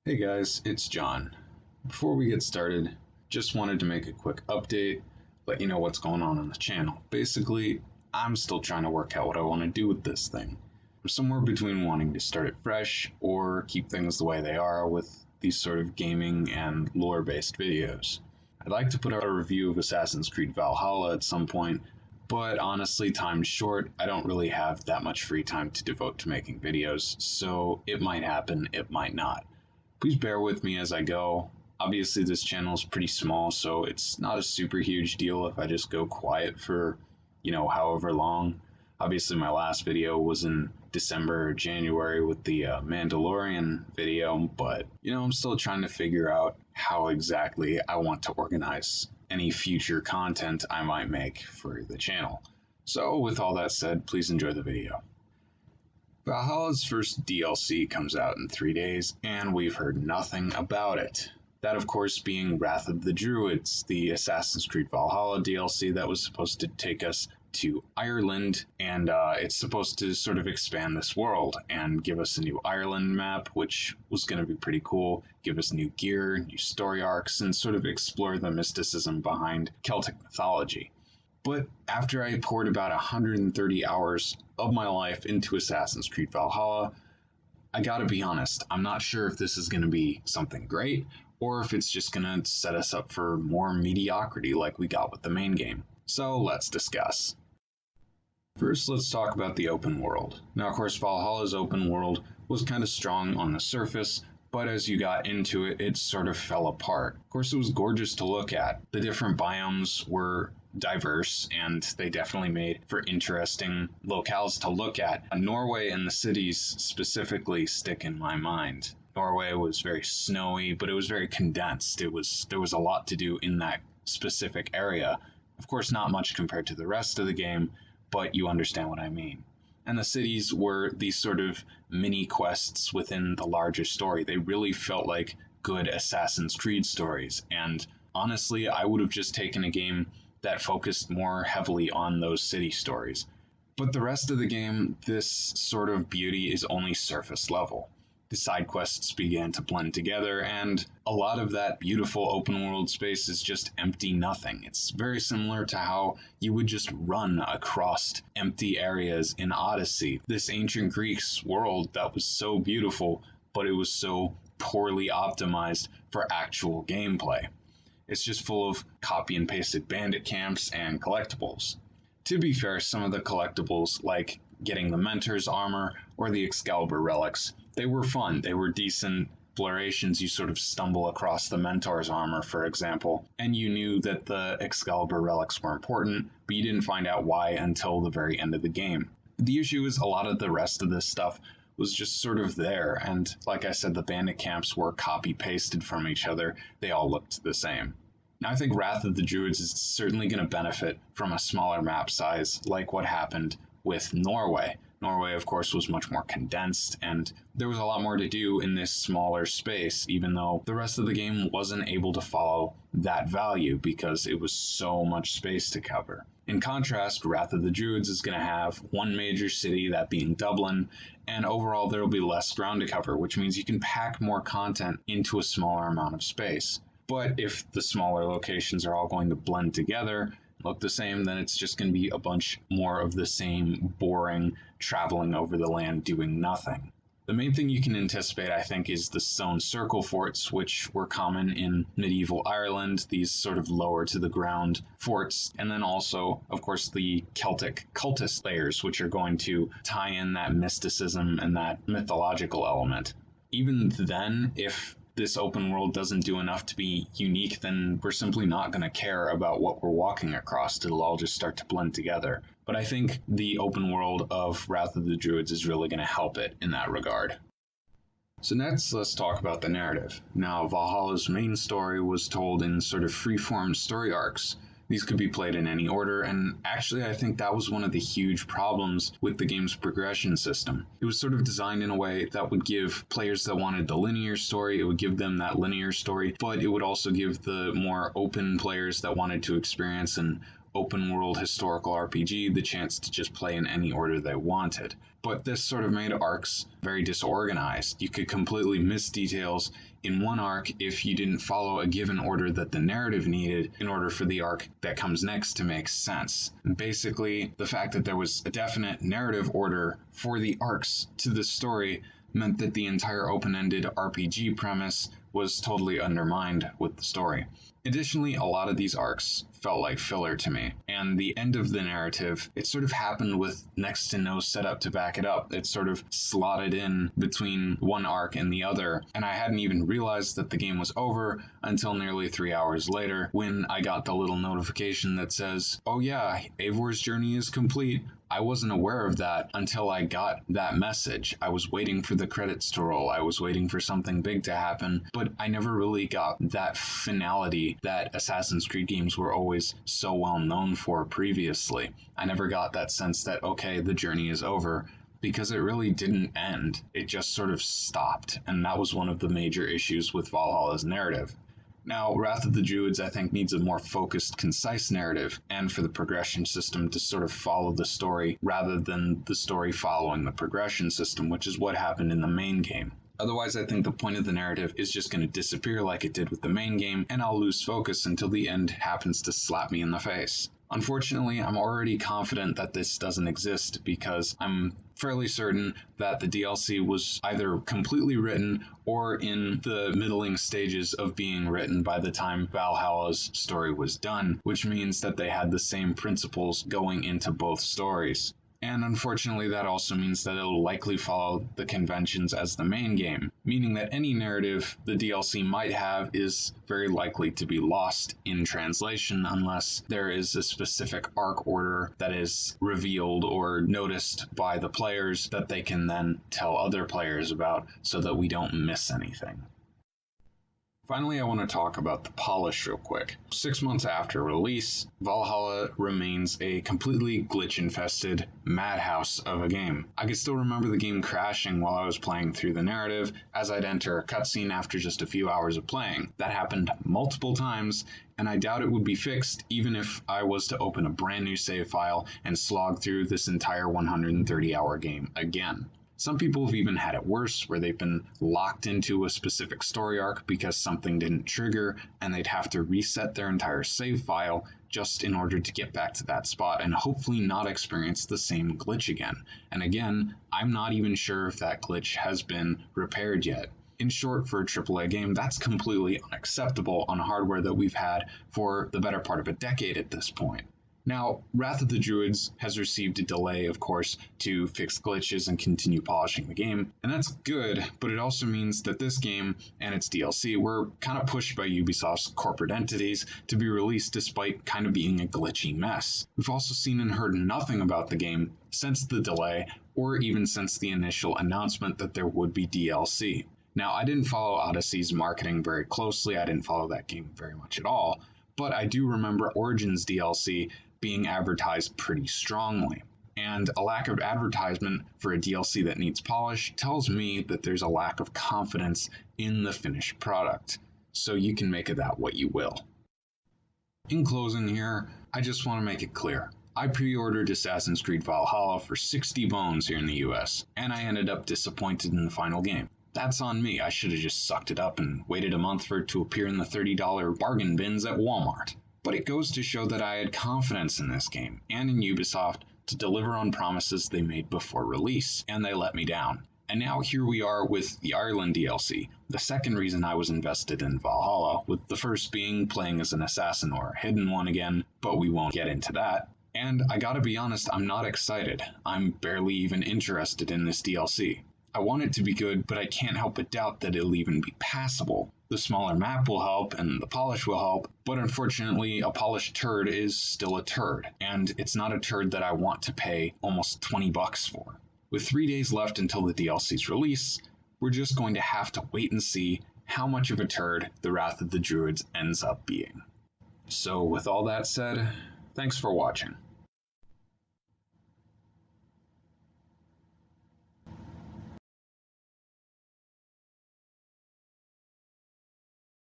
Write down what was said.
Hey guys, it's John. Before we get started, just wanted to make a quick update, let you know what's going on the channel. Basically, I'm still trying to work out what I want to do with this thing. I'm somewhere between wanting to start it fresh or keep things the way they are with these sort of gaming and lore-based videos. I'd like to put out a review of Assassin's Creed Valhalla at some point, but honestly, time's short. I don't really have that much free time to devote to making videos, so it might happen, it might not. Please bear with me as I go. Obviously, this channel is pretty small, so it's not a super huge deal if I just go quiet for, however long. Obviously, my last video was in December or January with the Mandalorian video, but, I'm still trying to figure out how exactly I want to organize any future content I might make for the channel. So, with all that said, please enjoy the video. Valhalla's first DLC comes out in 3 days, and we've heard nothing about it. That, of course, being Wrath of the Druids, the Assassin's Creed Valhalla DLC that was supposed to take us to Ireland, and it's supposed to sort of expand this world and give us a new Ireland map, which was going to be pretty cool, give us new gear, new story arcs, and sort of explore the mysticism behind Celtic mythology. But after I poured about 130 hours of my life into Assassin's Creed Valhalla, I gotta be honest, I'm not sure if this is gonna be something great, or if it's just gonna set us up for more mediocrity like we got with the main game. So let's discuss. First, let's talk about the open world. Now, of course, Valhalla's open world was kind of strong on the surface, but as you got into it, it sort of fell apart. Of course, it was gorgeous to look at. The different biomes were diverse, and they definitely made for interesting locales to look at. Norway and the cities specifically stick in my mind. Norway was very snowy, but it was very condensed. There was a lot to do in that specific area. Of course, not much compared to the rest of the game, but you understand what I mean. And the cities were these sort of mini quests within the larger story. They really felt like good Assassin's Creed stories. And honestly, I would have just taken a game that focused more heavily on those city stories. But the rest of the game, this sort of beauty is only surface level. The side quests began to blend together, and a lot of that beautiful open world space is just empty nothing. It's very similar to how you would just run across empty areas in Odyssey, this ancient Greek's world that was so beautiful, but it was so poorly optimized for actual gameplay. It's just full of copy and pasted bandit camps and collectibles. To be fair, some of the collectibles, like getting the Mentor's armor or the Excalibur relics, they were fun. They were decent explorations. You sort of stumble across the Mentor's armor, for example, and you knew that the Excalibur relics were important, but you didn't find out why until the very end of the game. The issue is a lot of the rest of this stuff was just sort of there, and like I said, the bandit camps were copy-pasted from each other. They all looked the same. Now, I think Wrath of the Druids is certainly going to benefit from a smaller map size, like what happened with Norway. Norway, of course, was much more condensed, and there was a lot more to do in this smaller space, even though the rest of the game wasn't able to follow that value because it was so much space to cover. In contrast, Wrath of the Druids is going to have one major city, that being Dublin, and overall there will be less ground to cover, which means you can pack more content into a smaller amount of space. But if the smaller locations are all going to blend together, look the same, then it's just going to be a bunch more of the same boring traveling over the land doing nothing. The main thing you can anticipate, I think, is the stone circle forts, which were common in medieval Ireland, these sort of lower to the ground forts, and then also, of course, the Celtic cultist layers, which are going to tie in that mysticism and that mythological element. Even then, if this open world doesn't do enough to be unique, then we're simply not going to care about what we're walking across. It'll all just start to blend together. But I think the open world of Wrath of the Druids is really going to help it in that regard. So next, let's talk about the narrative. Now, Valhalla's main story was told in sort of free-form story arcs. These could be played in any order, and actually I think that was one of the huge problems with the game's progression system. It was sort of designed in a way that would give players that wanted the linear story, it would give them that linear story, but it would also give the more open players that wanted to experience an open world historical RPG the chance to just play in any order they wanted. But this sort of made arcs very disorganized. You could completely miss details in one arc if you didn't follow a given order that the narrative needed in order for the arc that comes next to make sense. And basically, the fact that there was a definite narrative order for the arcs to the story meant that the entire open-ended RPG premise was totally undermined with the story. Additionally, a lot of these arcs felt like filler to me, and the end of the narrative, it sort of happened with next to no setup to back it up. It sort of slotted in between one arc and the other, and I hadn't even realized that the game was over until nearly 3 hours later when I got the little notification that says, "Oh yeah, Eivor's journey is complete." I wasn't aware of that until I got that message. I was waiting for the credits to roll. I was waiting for something big to happen, but I never really got that finality that Assassin's Creed games were always so well known for previously. I never got that sense that, okay, the journey is over, because it really didn't end. It just sort of stopped, and that was one of the major issues with Valhalla's narrative. Now, Wrath of the Druids, I think, needs a more focused, concise narrative, and for the progression system to sort of follow the story rather than the story following the progression system, which is what happened in the main game. Otherwise, I think the point of the narrative is just going to disappear like it did with the main game, and I'll lose focus until the end happens to slap me in the face. Unfortunately, I'm already confident that this doesn't exist because I'm fairly certain that the DLC was either completely written or in the middling stages of being written by the time Valhalla's story was done, which means that they had the same principles going into both stories. And unfortunately, that also means that it'll likely follow the conventions as the main game, meaning that any narrative the DLC might have is very likely to be lost in translation unless there is a specific arc order that is revealed or noticed by the players that they can then tell other players about so that we don't miss anything. Finally, I want to talk about the polish real quick. 6 months after release, Valhalla remains a completely glitch-infested madhouse of a game. I can still remember the game crashing while I was playing through the narrative as I'd enter a cutscene after just a few hours of playing. That happened multiple times, and I doubt it would be fixed even if I was to open a brand new save file and slog through this entire 130-hour game again. Some people have even had it worse, where they've been locked into a specific story arc because something didn't trigger, and they'd have to reset their entire save file just in order to get back to that spot and hopefully not experience the same glitch again. And again, I'm not even sure if that glitch has been repaired yet. In short, for a AAA game, that's completely unacceptable on hardware that we've had for the better part of a decade at this point. Now, Wrath of the Druids has received a delay, of course, to fix glitches and continue polishing the game, and that's good, but it also means that this game and its DLC were kind of pushed by Ubisoft's corporate entities to be released despite kind of being a glitchy mess. We've also seen and heard nothing about the game since the delay, or even since the initial announcement that there would be DLC. Now, I didn't follow Odyssey's marketing very closely, I didn't follow that game very much at all, but I do remember Origins DLC being advertised pretty strongly. And a lack of advertisement for a DLC that needs polish tells me that there's a lack of confidence in the finished product. So you can make of that what you will. In closing here, I just want to make it clear. I pre-ordered Assassin's Creed Valhalla for 60 bones here in the US, and I ended up disappointed in the final game. That's on me. I should have just sucked it up and waited a month for it to appear in the $30 bargain bins at Walmart. But it goes to show that I had confidence in this game and in Ubisoft to deliver on promises they made before release, and they let me down. And now here we are with the Ireland DLC, the second reason I was invested in Valhalla, with the first being playing as an assassin or a hidden one again, but we won't get into that. And I gotta be honest, I'm not excited. I'm barely even interested in this DLC. I want it to be good, but I can't help but doubt that it'll even be passable. The smaller map will help, and the polish will help, but unfortunately, a polished turd is still a turd, and it's not a turd that I want to pay almost $20 for. With 3 days left until the DLC's release, we're just going to have to wait and see how much of a turd the Wrath of the Druids ends up being. So with all that said, thanks for watching.